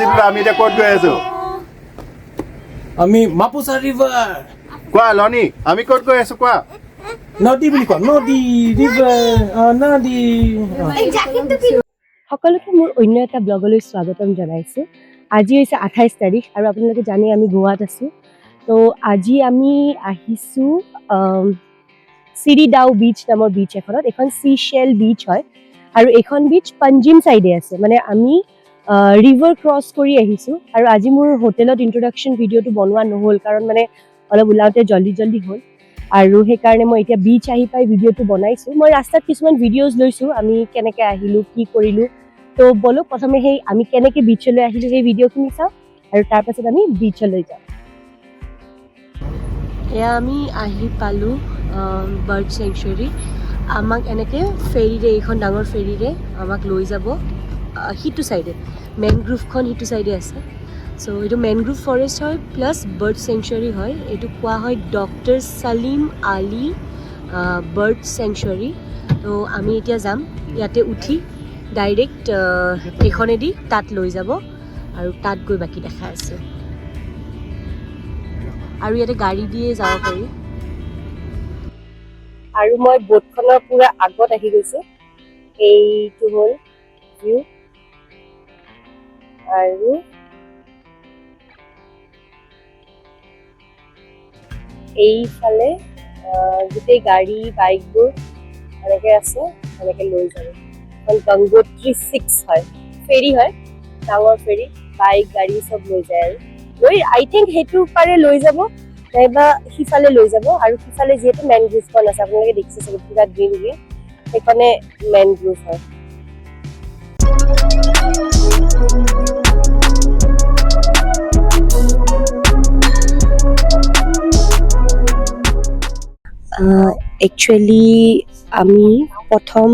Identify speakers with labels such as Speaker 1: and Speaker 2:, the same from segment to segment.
Speaker 1: দিলো আমি এতিয়া ক'ত গৈ আছো
Speaker 2: আমি মাপুসা ৰিভাৰ
Speaker 1: কোৱা লনি আমি ক'ত গৈ আছো কোৱা
Speaker 2: নদী বুলি কোৱা নদী ৰিভাৰ নদী
Speaker 3: সকলোকে মোৰ অন্য এটা ব্লগলৈ স্বাগতম জনাইছো আজি হৈছে 28 তাৰিখ আৰু আপোনালোকে জানে আমি গোৱাত আছো তো আজি আমি আহিছো চিৰিডাও বিচ নামৰ বিচ এখনত এখন চিশেল বিচ হয় আৰু এখন বিচ পঞ্জিম সাইডে আছে মানে আমি ৰিভাৰ ক্ৰছ কৰি আহিছো আৰু আজি মোৰ হোটেলত ইন্ট্ৰোডাকচন ভিডিঅ'টো বনোৱা নহ'ল কাৰণ মানে অলপ ওলাওতে জলদি হ'ল আৰু সেইকাৰণে মই এতিয়া বিচ আহি পাই ভিডিঅ'টো বনাইছো মই ৰাস্তাত কিছুমান ভিডিঅ'জ লৈছো আমি কেনেকৈ আহিলো কি কৰিলো তো বলো প্ৰথমে সেই আমি কেনেকৈ বিচলৈ আহিলো সেই ভিডিঅ'খিনি চাওঁ আৰু তাৰপাছত আমি বিচলৈ যাওঁ এয়া আমি আহি পালো বাৰ্ড চেংচুৰী আমাক এনেকৈ ফেৰীৰে এইখন ডাঙৰ ফেৰীৰে আমাক লৈ যাব সিটো চাইডে মেনগ্ৰোভখন সিটো চাইডে আছে চ' এইটো মেনগ্ৰোভ ফৰেষ্ট হয় প্লাছ বাৰ্ড চেংচুৰী হয় এইটো কোৱা হয় doctor Salim Ali bird sanctuary তো আমি এতিয়া যাম ইয়াতে উঠি ডাইৰেক্ট এইখনেদি তাত লৈ যাব আৰু তাত গৈ বাকী দেখাই আছে আৰু ইয়াতে গাড়ী দিয়ে যাব পাৰি আৰু মই বোটখনৰ পুৰা আগত আহি গৈছো এইটো হ'ল ভিউ আৰু এইফালে গোটেই গাড়ী বাইকবোৰ এনেকৈ আছে এনেকৈ লৈ যাব এখন গংগোত্ৰী 6 হয় ফেৰী হয় ডাঙৰ ফেৰী বাইক গাড়ী চব লৈ যায় আৰু লৈ আই থিংক সেইটো পাৰে লৈ যাব নাইবা সিফালে লৈ যাব আৰু সিফালে যিহেতু মেনগ্ৰোভখন আছে আপোনালোকে দেখিছে চাগে পুৰা গ্ৰীণ গ্ৰীণ সেইখনে মেনগ্ৰোভ হয় একচুৱেলি আমি প্ৰথম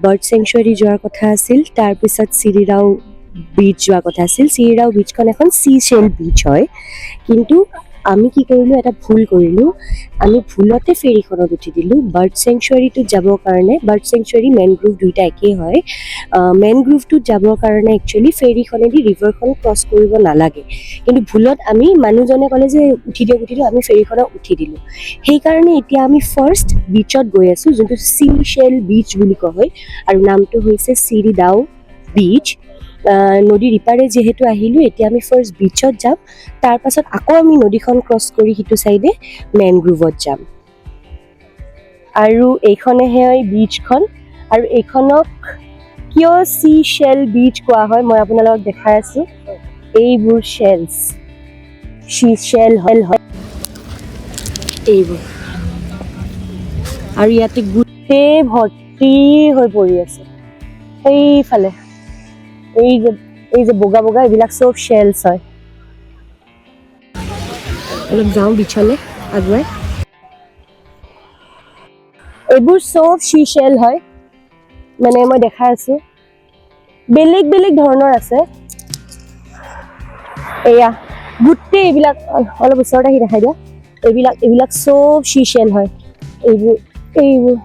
Speaker 3: বাৰ্ড চেংচুৰী যোৱাৰ কথা আছিল তাৰপিছত চিৰিডাও বিচ যোৱাৰ কথা আছিল চিৰিডাও বিচখন এখন চিশেল বিচ হয় কিন্তু আমি কি কৰিলোঁ এটা ভুল কৰিলোঁ আমি ভুলতে ফেৰীখনত উঠি দিলোঁ বাৰ্ড চেংচুৰীটোত যাবৰ কাৰণে বাৰ্ড চেংচুৰী মেনগ্ৰোভ দুইটা একেই হয় মেনগ্ৰোভটোত যাবৰ কাৰণে একচুৱেলি ফেৰীখনেদি ৰিভাৰখন ক্ৰছ কৰিব নালাগে কিন্তু ভুলত আমি মানুহজনে ক'লে যে উঠি দিয়ক আমি ফেৰীখনত উঠি দিলোঁ সেইকাৰণে এতিয়া আমি ফাৰ্ষ্ট বিচত গৈ আছোঁ যোনটো চিশেল বিচ বুলি কোৱা হয় আৰু নামটো হৈছে চিৰিডাও বিচ নদীৰ ইপাৰে যিহেতু আহিলোঁ এতিয়া আমি ফাৰ্ষ্ট বিচত যাম তাৰপাছত আকৌ আমি নদীখন ক্ৰছ কৰি সিটো চাইডে মেনগ্ৰোভত যাম আৰু এইখনেহে হয় বিচখন আৰু এইখনক কিয় চিশেল বিচ কোৱা হয় মই আপোনালোকক দেখাই আছোঁ এইবোৰ শ্বেলছ চিশেল হয় এইবোৰ আৰু ইয়াতে গোটেই ভৰ্তি হৈ পৰি আছে সেইফালে এই যে বগা বগা এইবিলাক চব শ্বেলছ হয় অলপ যাওঁ বিচলে আগুৱাই এইবোৰ চব চিশেল হয় মানে মই দেখাই আছো বেলেগ বেলেগ ধৰণৰ আছে এয়া গোটেই এইবিলাক অলপ ওচৰত আহি দেখাই দিয়া এইবিলাক চব চিশেল হয় এইবোৰ এইবোৰ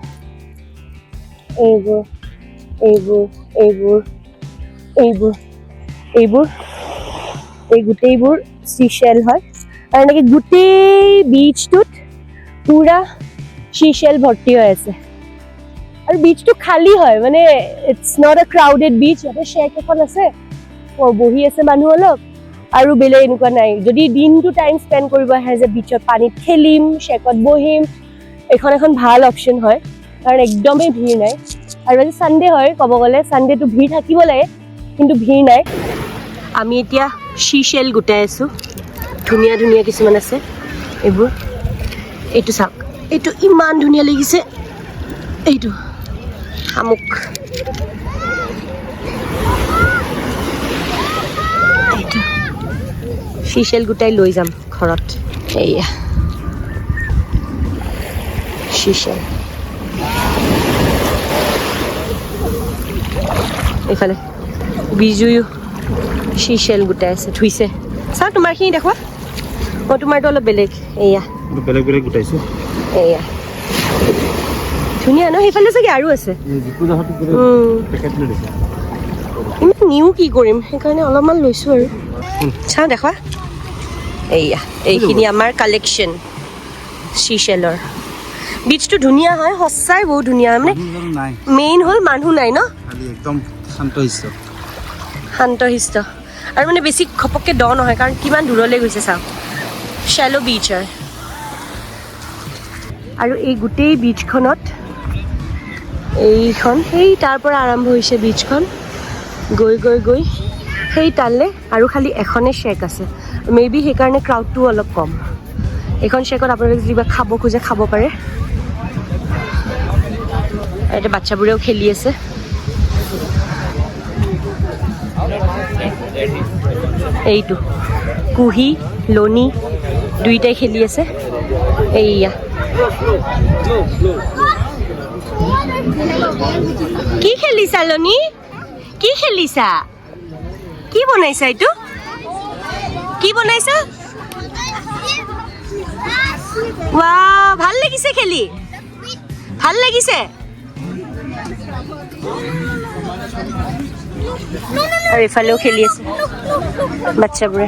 Speaker 3: এইবোৰ এইবোৰ এইবোৰ এইবোৰ এইবোৰ এই গোটেইবোৰ চিশেল হয় আৰু এনেকৈ গোটেই বিচটোত পুৰা চিশেল ভৰ্তি হৈ আছে আৰু বিচটো খালী হয় মানে ইটছ নট এ ক্ৰাউডেড বিচ ইয়াতে শ্বেক এখন আছে বহি আছে মানুহ অলপ আৰু বেলেগ এনেকুৱা নাই যদি দিনটো টাইম স্পেণ্ড কৰিব আহে যে বিচত পানীত খেলিম শ্বেকত বহিম এখন ভাল অপশ্যন হয় কাৰণ একদমেই ভিৰ নাই আৰু আজি ছানডে হয় ক'ব গ'লে ছানডেটো ভিৰ থাকিব লাগে কিন্তু ভিৰ নাই আমি এতিয়া চিশেল গোটাই আছোঁ ধুনীয়া ধুনীয়া কিছুমান আছে এইবোৰ এইটো চাওক এইটো ইমান ধুনীয়া লাগিছে এইটো শামুক এইটো চিশেল গোটাই লৈ যাম ঘৰত এইয়া চিশেল এইফালে বিজুয়ো চিশেল গোটাই আছে ধুইছে চা তোমাৰখিনি দেখুৱা মই তোমাৰটো অলপ বেলেগ এয়া
Speaker 2: বেলেগ বেলেগ গোটাইছোঁ
Speaker 3: এয়া ধুনীয়া ন সেইফালে চাগে আৰু আছে
Speaker 2: জিকু জাহাটো পেকেট লৈ দিছে
Speaker 3: ইমান নিউ কি কৰিম সেইকাৰণে অলপমান লৈছোঁ আৰু চাওঁ দেখুৱা এইয়া এইখিনি আমাৰ কালেকশ্যন চিচেলৰ বিচটো ধুনীয়া হয় সঁচাই বহুত ধুনীয়া মানে মেইন হ'ল মানুহ নাই ন
Speaker 2: একদম
Speaker 3: শান্তশিষ্ট আৰু মানে বেছি খপককৈ দ নহয় কাৰণ কিমান দূৰলৈ গৈছে চাওক শ্যালো বিচ হয় আৰু এই গোটেই বিচখনত এইখন সেই তাৰ পৰা আৰম্ভ হৈছে বিচখন গৈ গৈ গৈ সেই তালে আৰু খালি এখনে শ্বেক আছে মে বি সেইকাৰণে ক্ৰাউডটো অলপ কম এইখন শ্বেকত আপোনালোকে কিবা খাব খোজে খাব পাৰে আৰু এতিয়া বাচ্চাবোৰেও খেলি আছে এইটো কুহি লনি দুইটাই খেলি আছে এইয়া কি খেলিছা লনি কি খেলিছা কি বনাইছা এইটো কি বনাইছা ৱাও ভাল লাগিছে খেলি ভাল লাগিছে আৰু এফালেও খেলি আছে বাচ্চাবোৰে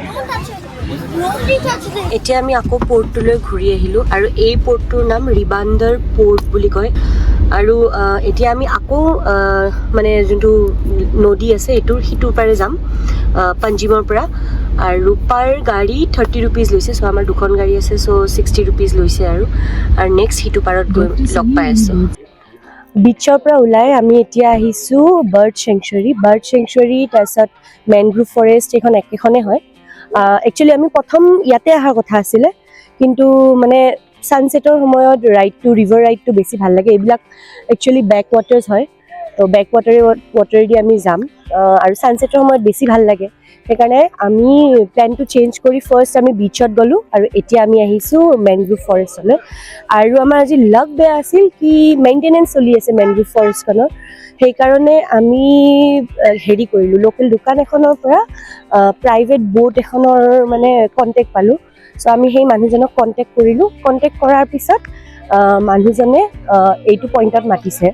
Speaker 3: এতিয়া আমি আকৌ পৰ্টটোলৈ ঘূৰি আহিলোঁ আৰু এই পৰ্টটোৰ নাম ৰিবাণ্ডাৰ পৰ্ট বুলি কয় আৰু এতিয়া আমি আকৌ মানে যোনটো নদী আছে এইটোৰ সিটোৰ পাৰে যাম পঞ্জিমৰ পৰা আৰু পাৰ গাড়ী 30 rupees লৈছে চ' আমাৰ দুখন গাড়ী আছে চ' 60 rupees লৈছে আৰু নেক্সট সিটো পাৰত গৈ লগ পাই আছোঁ বিচৰ পৰা ওলাই আমি এতিয়া আহিছোঁ বাৰ্ড চেংচুৰী তাৰপিছত মেনগ্ৰোভ ফৰেষ্ট এইখন একেখনে হয় একচুৱেলি আমি প্ৰথম ইয়াতে অহাৰ কথা আছিলে কিন্তু মানে ছানছেটৰ সময়ত ৰিভাৰ ৰাইডটো বেছি ভাল লাগে এইবিলাক একচুৱেলি বেক ৱাটাৰ্ছ হয় তো বেক ৱাটাৰেদি আমি যাম আৰু ছানছেটৰ সময়ত বেছি ভাল লাগে সেইকাৰণে আমি প্লেনটো চেঞ্জ কৰি ফাৰ্ষ্ট আমি বিচত গ'লোঁ আৰু এতিয়া আমি আহিছোঁ মেনগ্ৰোভ ফৰেষ্টলৈ আৰু আমাৰ আজি লাক বেয়া আছিল কি মেইনটেনেঞ্চ চলি আছে মেনগ্ৰোভ ফৰেষ্টখনৰ সেইকাৰণে আমি হেৰি কৰিলোঁ লোকেল দোকান এখনৰ পৰা প্ৰাইভেট বোট এখনৰ মানে কণ্টেক্ট পালোঁ চ' আমি সেই মানুহজনক কণ্টেক্ট কৰিলোঁ কণ্টেক্ট কৰাৰ পিছত মানুহজনে এইটো পইণ্টত মাতিছে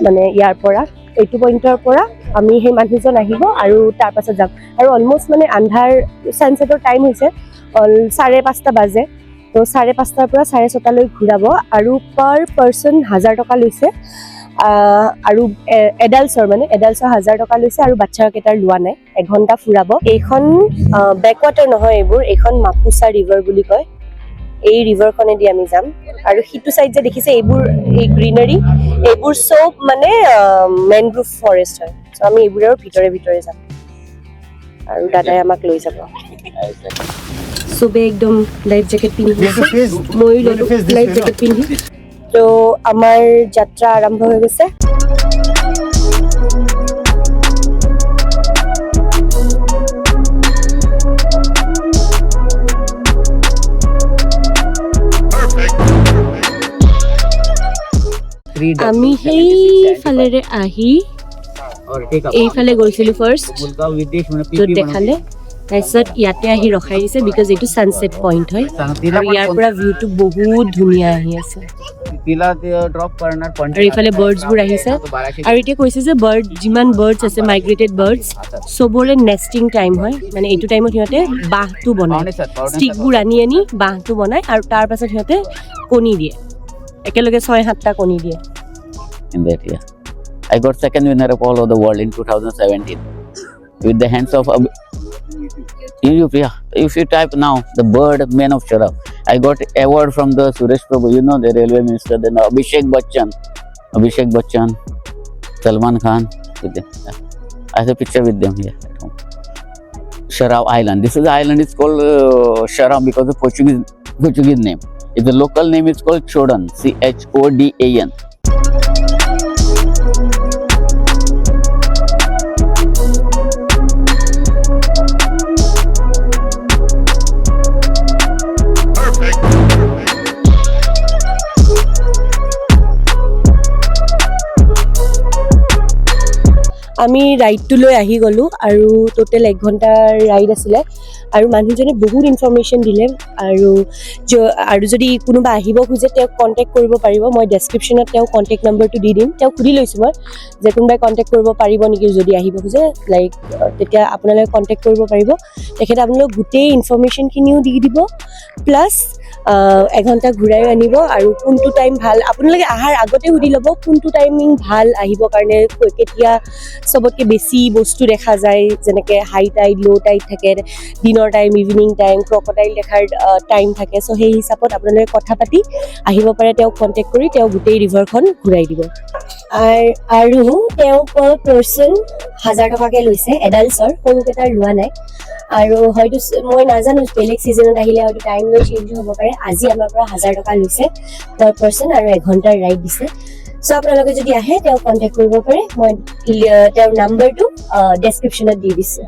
Speaker 3: মানে ইয়াৰ পৰা এইটো পইণ্টৰ পৰা আমি সেই মানুহজন আহিব আৰু তাৰ পাছত যাম আৰু অলমষ্ট মানে আন্ধাৰ ছানছেটৰ টাইম হৈছে 5:30 বাজে তো 5:30 পৰা 6:30 ঘূৰাব আৰু পাৰ পাৰ্চন 1000 টকা লৈছে আৰু এডাল্টছৰ 1000 টকা লৈছে আৰু বাচ্চাকেইটাৰ লোৱা নাই এঘণ্টা ফুৰাব এইখন বেকৱাটাৰ নহয় এইখন মাপুচা ৰিভাৰ বুলি কয় এই ৰিভাৰখনেদি আমি যাম আৰু সিটো চাইড যে দেখিছে এইবোৰ এই গ্ৰীনাৰী এইবোৰ চব মানে মেনগ্ৰোভ ফৰেষ্ট হয় চ' আমি এইবোৰৰ ভিতৰে যাম আৰু দাদাই আমাক লৈ যাব চবে একদম লাইফ জেকেট পিন্ধি ময়ো ল'লোঁ লাইফ জেকেট পিন্ধি তো আমাৰ যাত্ৰা আৰম্ভ হৈ গৈছে আমি সেইফালেৰে আহি এইফালে গৈছিলোঁ ফাৰ্ষ্ট য'ত দেখালে তাৰপিছত ইয়াতে আহি ৰখাই দিছে বিকজ এইটো ছানছেট পইণ্ট হয় আৰু ইয়াৰ পৰা ভিউটো বহুত ধুনীয়া আহি আছে আৰু এইফালে বাৰ্ডছবোৰ আহিছে আৰু এতিয়া কৈছে যে যিমান বাৰ্ডছ আছে মাইগ্ৰেটেড বাৰ্ডছ চবৰে নেষ্টিং টাইম হয় মানে এইটো টাইমত সিহঁতে বাঁহটো বনায় ষ্টিকবোৰ আনি বাঁহটো বনায় আৰু তাৰ পাছত সিহঁতে কণী দিয়ে একেলগে 6-7টা কণী দিয়ে
Speaker 4: in that year. I got second winner of all of the world in 2017 with the hands of if you type now the bird man of Sharaf. I got award from the Suresh Prabhu, you know, the railway minister, then Abhishek Bachchan, Salman Khan. I have a picture with them here at home. Sharaf Island. This is the island is called Sharaf because the Portuguese name. The local name is called Chodan, Chodan.
Speaker 3: আমি ৰাইডটো লৈ আহি গ'লোঁ আৰু total 1 ঘণ্টাৰ ride আছিলে আৰু মানুহজনে বহুত ইনফৰমেশ্যন দিলে আৰু যদি কোনোবা আহিব খোজে তেওঁক কণ্টেক্ট কৰিব পাৰিব মই ডেছক্ৰিপশ্যনত তেওঁ কণ্টেক্ট নম্বৰটো দি দিম তেওঁক সুধি লৈছোঁ মই যে কোনোবাই কণ্টেক্ট কৰিব পাৰিব নেকি যদি আহিব খোজে লাইক তেতিয়া আপোনালোকে কণ্টেক্ট কৰিব পাৰিব তেখেতে আপোনালোক গোটেই ইনফৰমেশ্যনখিনিও দি দিব প্লাছ এঘণ্টা ঘূৰাই আনিব আৰু কোনটো টাইম ভাল আপোনালোকে অহাৰ আগতে সুধি ল'ব কোনটো টাইমিং ভাল আহিবৰ কাৰণে কেতিয়া চবতকৈ বেছি বস্তু দেখা যায় যেনেকৈ হাই টাইড ল' টাইড থাকে দিনৰ টাইম ইভিনিং টাইম ক্ৰক'ডাইল দেখাৰ টাইম থাকে চ' সেই হিচাপত আপোনালোকে কথা পাতি আহিব পাৰে তেওঁক কণ্টেক্ট কৰি তেওঁ গোটেই ৰিভাৰখন ঘূৰাই দিব আৰু তেওঁ পাৰ পাৰ্চন 1000 টকাকৈ লৈছে এডাল্টছৰ সৰুকেইটাৰ লোৱা নাই আৰু হয়তো মই নাজানো বেলেগ ছিজনত আহিলে হয়তো টাইম লৈ চেঞ্জ হ'ব পাৰে আজি আমাৰ পৰা 1000 টকা লৈছে পাৰ পাৰ্চন আৰু এঘণ্টাৰ ৰাইড দিছে চ' আপোনালোকে যদি আহে তেওঁক কণ্টেক্ট কৰিব পাৰে মই তেওঁৰ নাম্বাৰটো ডেছক্ৰিপশ্যনত দি দিছোঁ